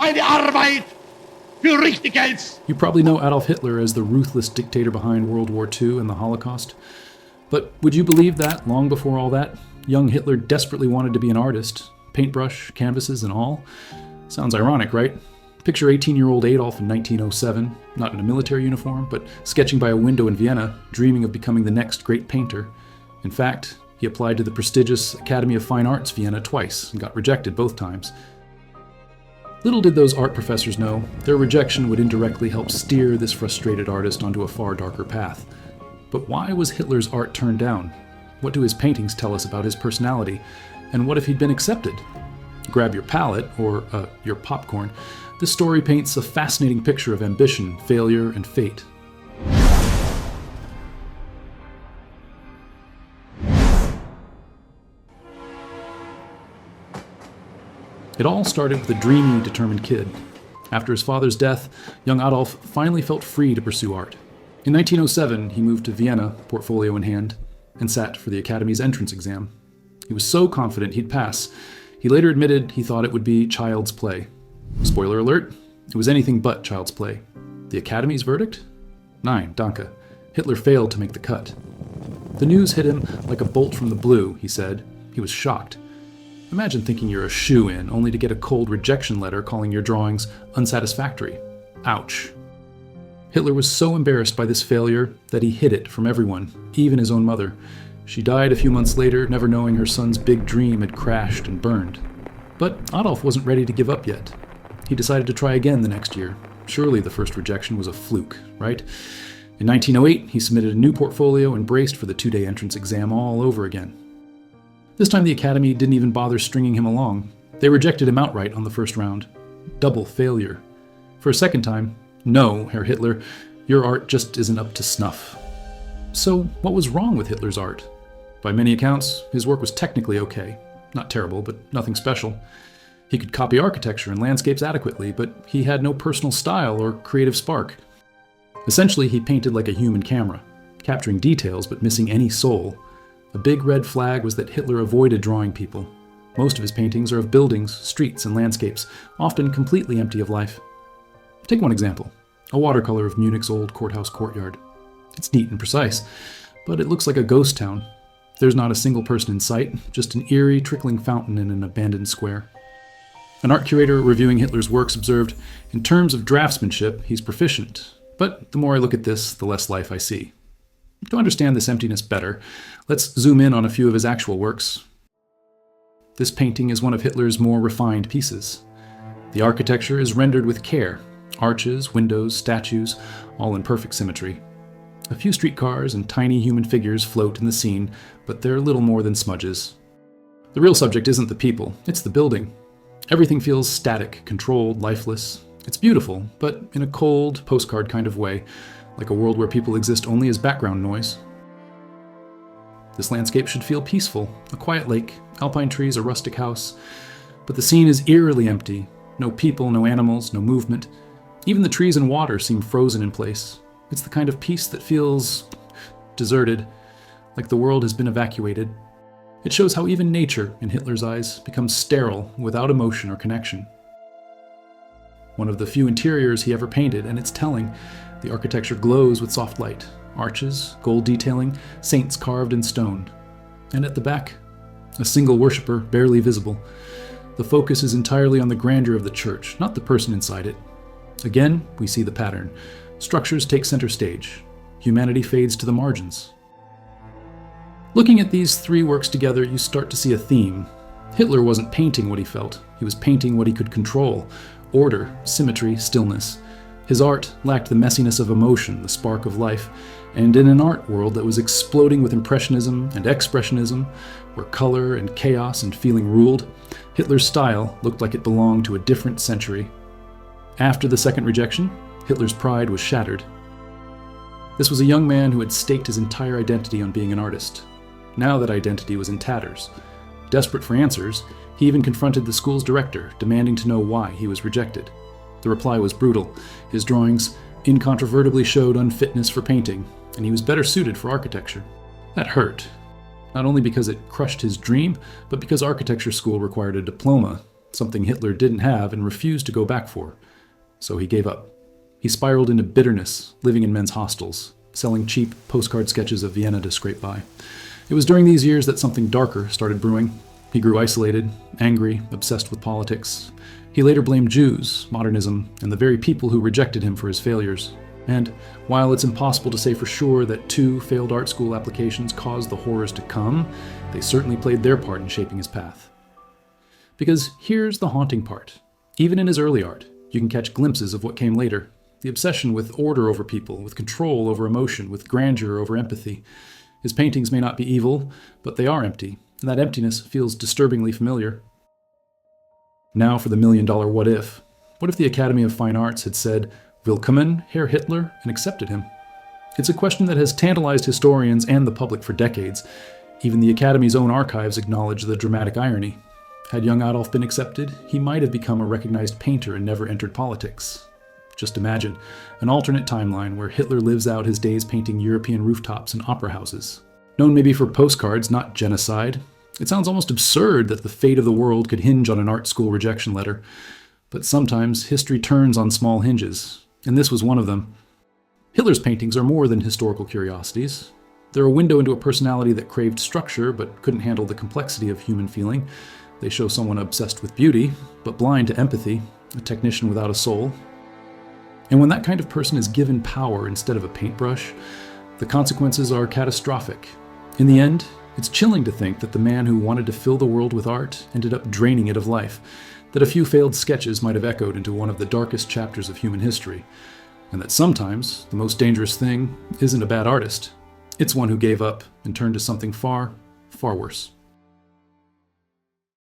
meine Arbeit für richtig hältst. You probably know Adolf Hitler as the ruthless dictator behind World War II and the Holocaust. But would you believe that, long before all that, young Hitler desperately wanted to be an artist? Paintbrush, canvases, and all? Sounds ironic, right? Picture 18-year-old Adolf in 1907, not in a military uniform, but sketching by a window in Vienna, dreaming of becoming the next great painter. In fact, he applied to the prestigious Academy of Fine Arts, Vienna, twice, and got rejected both times. Little did those art professors know, their rejection would indirectly help steer this frustrated artist onto a far darker path. But why was Hitler's art turned down? What do his paintings tell us about his personality? And what if he'd been accepted? Grab your palette, or your popcorn. This story paints a fascinating picture of ambition, failure, and fate. It all started with a dreamy, determined kid. After his father's death, young Adolf finally felt free to pursue art. In 1907, he moved to Vienna, portfolio in hand, and sat for the Academy's entrance exam. He was so confident he'd pass, he later admitted he thought it would be child's play. Spoiler alert, it was anything but child's play. The Academy's verdict? Nein, danke. Hitler failed to make the cut. The news hit him like a bolt from the blue, he said. He was shocked. Imagine thinking you're a shoo-in, only to get a cold rejection letter calling your drawings unsatisfactory. Ouch. Hitler was so embarrassed by this failure that he hid it from everyone, even his own mother. She died a few months later, never knowing her son's big dream had crashed and burned. But Adolf wasn't ready to give up yet. He decided to try again the next year. Surely the first rejection was a fluke, right? In 1908, he submitted a new portfolio and braced for the 2-day entrance exam all over again. This time the Academy didn't even bother stringing him along. They rejected him outright on the first round. Double failure. For a second time, no, Herr Hitler, your art just isn't up to snuff. So what was wrong with Hitler's art? By many accounts, his work was technically okay. Not terrible, but nothing special. He could copy architecture and landscapes adequately, but he had no personal style or creative spark. Essentially, he painted like a human camera, capturing details but missing any soul. A big red flag was that Hitler avoided drawing people. Most of his paintings are of buildings, streets, and landscapes, often completely empty of life. Take one example, a watercolor of Munich's old courthouse courtyard. It's neat and precise, but it looks like a ghost town. There's not a single person in sight, just an eerie, trickling fountain in an abandoned square. An art curator reviewing Hitler's works observed, in terms of draftsmanship, he's proficient, but the more I look at this, the less life I see. To understand this emptiness better, let's zoom in on a few of his actual works. This painting is one of Hitler's more refined pieces. The architecture is rendered with care. Arches, windows, statues, all in perfect symmetry. A few streetcars and tiny human figures float in the scene, but they're little more than smudges. The real subject isn't the people, it's the building. Everything feels static, controlled, lifeless. It's beautiful, but in a cold, postcard kind of way, like a world where people exist only as background noise. This landscape should feel peaceful, a quiet lake, alpine trees, a rustic house. But the scene is eerily empty. No people, no animals, no movement. Even the trees and water seem frozen in place. It's the kind of peace that feels deserted, like the world has been evacuated. It shows how even nature, in Hitler's eyes, becomes sterile without emotion or connection. One of the few interiors he ever painted, and it's telling. The architecture glows with soft light. Arches, gold detailing, saints carved in stone. And at the back, a single worshipper, barely visible. The focus is entirely on the grandeur of the church, not the person inside it. Again, we see the pattern. Structures take center stage. Humanity fades to the margins. Looking at these three works together, you start to see a theme. Hitler wasn't painting what he felt. He was painting what he could control. Order, symmetry, stillness. His art lacked the messiness of emotion, the spark of life, and in an art world that was exploding with impressionism and expressionism, where color and chaos and feeling ruled, Hitler's style looked like it belonged to a different century. After the second rejection, Hitler's pride was shattered. This was a young man who had staked his entire identity on being an artist. Now that identity was in tatters. Desperate for answers, he even confronted the school's director, demanding to know why he was rejected. The reply was brutal. His drawings incontrovertibly showed unfitness for painting, and he was better suited for architecture. That hurt. Not only because it crushed his dream, but because architecture school required a diploma, something Hitler didn't have and refused to go back for. So he gave up. He spiraled into bitterness, living in men's hostels, selling cheap postcard sketches of Vienna to scrape by. It was during these years that something darker started brewing. He grew isolated, angry, obsessed with politics. He later blamed Jews, modernism, and the very people who rejected him for his failures. And while it's impossible to say for sure that 2 failed art school applications caused the horrors to come, they certainly played their part in shaping his path. Because here's the haunting part. Even in his early art, you can catch glimpses of what came later. The obsession with order over people, with control over emotion, with grandeur over empathy. His paintings may not be evil, but they are empty, and that emptiness feels disturbingly familiar. Now for the $1 million what if. What if the Academy of Fine Arts had said, "Willkommen, Herr Hitler," and accepted him? It's a question that has tantalized historians and the public for decades. Even the Academy's own archives acknowledge the dramatic irony. Had young Adolf been accepted, he might have become a recognized painter and never entered politics. Just imagine an alternate timeline where Hitler lives out his days painting European rooftops and opera houses. Known maybe for postcards, not genocide. It sounds almost absurd that the fate of the world could hinge on an art school rejection letter. But sometimes history turns on small hinges, and this was one of them. Hitler's paintings are more than historical curiosities. They're a window into a personality that craved structure but couldn't handle the complexity of human feeling. They show someone obsessed with beauty, but blind to empathy, a technician without a soul. And when that kind of person is given power instead of a paintbrush, the consequences are catastrophic. In the end, it's chilling to think that the man who wanted to fill the world with art ended up draining it of life, that a few failed sketches might have echoed into one of the darkest chapters of human history, and that sometimes the most dangerous thing isn't a bad artist. It's one who gave up and turned to something far, far worse.